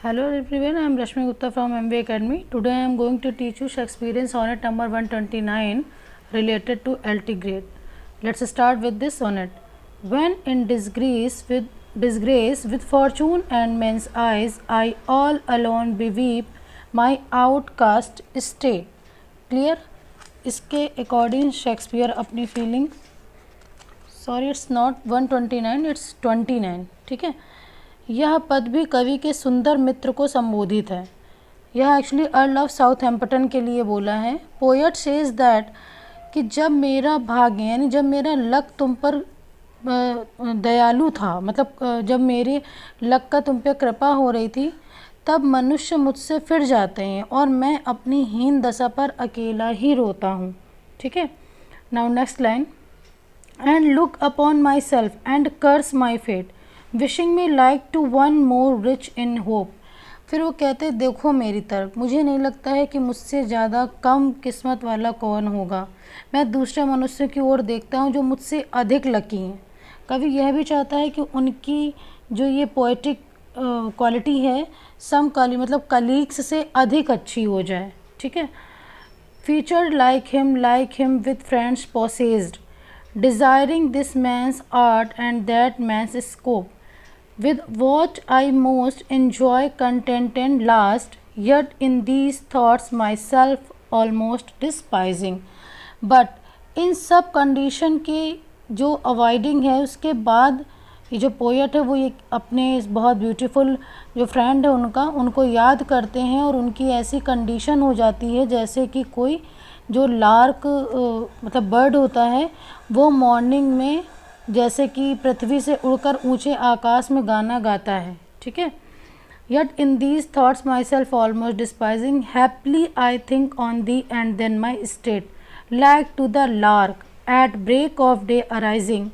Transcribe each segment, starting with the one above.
Hello everyone, I am Rashmi Gupta from MV Academy. Today I am going to teach you Shakespearean sonnet number 129 related to LT grade. Let's start with this sonnet. When in disgrace with fortune and men's eyes, I all alone beweep my outcast state. Clear? इसके according Shakespeare अपनी feeling it's not 129, it's 29. ठीक है. यह पद भी कवि के सुंदर मित्र को संबोधित है. यह एक्चुअली अर्ल ऑफ साउथहैम्पटन के लिए बोला है. पोएट सेज दैट कि जब मेरा भाग्य यानी जब मेरा लक तुम पर दयालु था, मतलब जब मेरे लक का तुम पे कृपा हो रही थी, तब मनुष्य मुझसे फिर जाते हैं और मैं अपनी हीन दशा पर अकेला ही रोता हूँ. ठीक है. Now next line. And look upon myself and curse my fate wishing me like to one more rich in hope. फिर वो कहते देखो मेरी तरफ, मुझे नहीं लगता है कि मुझसे ज़्यादा कम किस्मत वाला कौन होगा. मैं दूसरे मनुष्य की ओर देखता हूँ जो मुझसे अधिक लकी हैं. कवि यह भी चाहता है कि उनकी जो ये पोएटिक क्वालिटी है मतलब कलीग्स से अधिक अच्छी हो जाए. ठीक है. Featured like him with friends possessed desiring this man's art and that man's scope with what I most enjoy content and last, yet in these thoughts myself almost despising. But इन सब condition के जो avoiding है, उसके बाद ये जो poet है वो ये अपने इस बहुत ब्यूटीफुल जो फ्रेंड है उनको याद करते हैं और उनकी ऐसी कंडीशन हो जाती है जैसे कि कोई जो लार्क मतलब बर्ड होता है वो मॉर्निंग में जैसे कि पृथ्वी से उड़कर ऊंचे आकाश में गाना गाता है. ठीक है. Yet in these thoughts myself almost despising, happily I think on thee and then my state, like to the lark at break of day arising,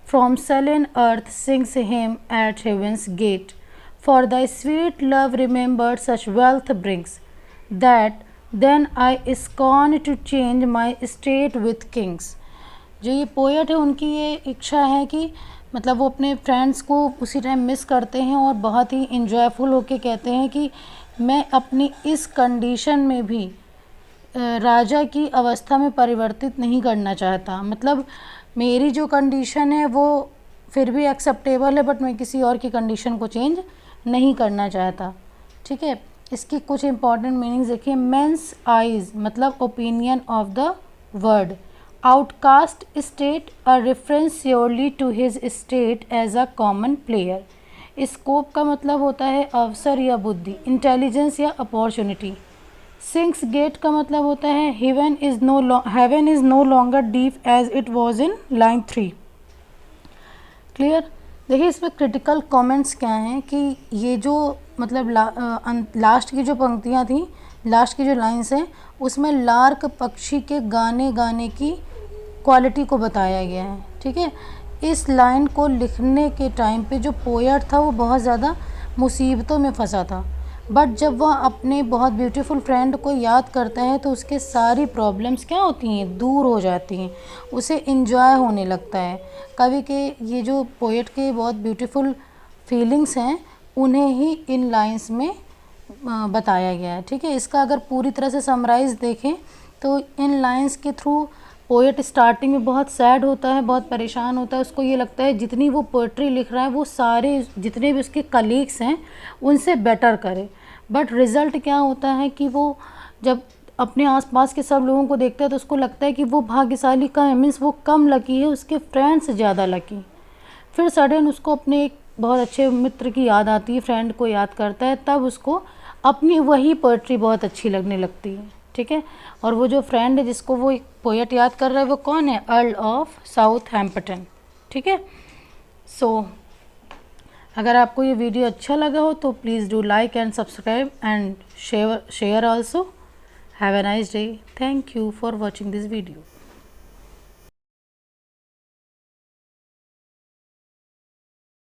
from sullen earth sings him at heaven's gate. For thy sweet love remembered such wealth brings, that then I scorn to change my state with kings. जो ये poet है उनकी ये इच्छा है कि मतलब वो अपने फ्रेंड्स को उसी टाइम मिस करते हैं और बहुत ही इंजॉयफुल होके कहते हैं कि मैं अपनी इस कंडीशन में भी राजा की अवस्था में परिवर्तित नहीं करना चाहता. मतलब मेरी जो कंडीशन है वो फिर भी एक्सेप्टेबल है, बट मैं किसी और की कंडीशन को चेंज नहीं करना चाहता. ठीक है. इसकी कुछ इंपॉर्टेंट मीनिंग्स देखिए. मेंस आइज मतलब opinion of the word. Outcast state, a reference surely to his state as a common player. Scope का मतलब होता है अवसर या बुद्धि, इंटेलिजेंस या अपॉर्चुनिटी. सिंक्स गेट का मतलब होता है heaven is no longer deep as it was in line 3. Clear. देखिए इसमें क्रिटिकल कमेंट्स क्या हैं कि ये जो मतलब लास्ट की जो पंक्तियाँ थी, लास्ट की जो लाइन्स हैं, उसमें लार्क पक्षी के गाने की क्वालिटी को बताया गया है. ठीक है. इस लाइन को लिखने के टाइम पे जो पोएट था वो बहुत ज़्यादा मुसीबतों में फंसा था, बट जब वह अपने बहुत ब्यूटीफुल फ्रेंड को याद करता है तो उसके सारी प्रॉब्लम्स क्या होती हैं, दूर हो जाती हैं. उसे इन्जॉय होने लगता है. कवि के ये जो पोएट के बहुत ब्यूटीफुल फीलिंग्स हैं उन्हें ही इन लाइन्स में बताया गया है. ठीक है. इसका अगर पूरी तरह से समराइज़ देखें तो इन लाइन्स के थ्रू पोएट स्टार्टिंग में बहुत सैड होता है, बहुत परेशान होता है. उसको ये लगता है जितनी वो पोएट्री लिख रहा है वो सारे जितने भी उसके कलीग्स हैं उनसे बेटर करे. बट रिज़ल्ट क्या होता है कि वो जब अपने आसपास के सब लोगों को देखता है तो उसको लगता है कि वो भाग्यशाली का है, मीन्स वो कम लकी है, उसके फ्रेंड से ज़्यादा लकी. फिर सडन उसको अपने एक बहुत अच्छे मित्र की याद आती है, फ्रेंड को याद करता है, तब उसको अपनी वही पोएट्री बहुत अच्छी लगने लगती है. ठीक है. और वो जो फ्रेंड है जिसको वो पोएट याद कर रहा है वो कौन है, अर्ल ऑफ साउथहैम्पटन. ठीक है. सो अगर आपको ये वीडियो अच्छा लगा हो तो please do like and subscribe and share also. Have a nice day. Thank you for watching this video.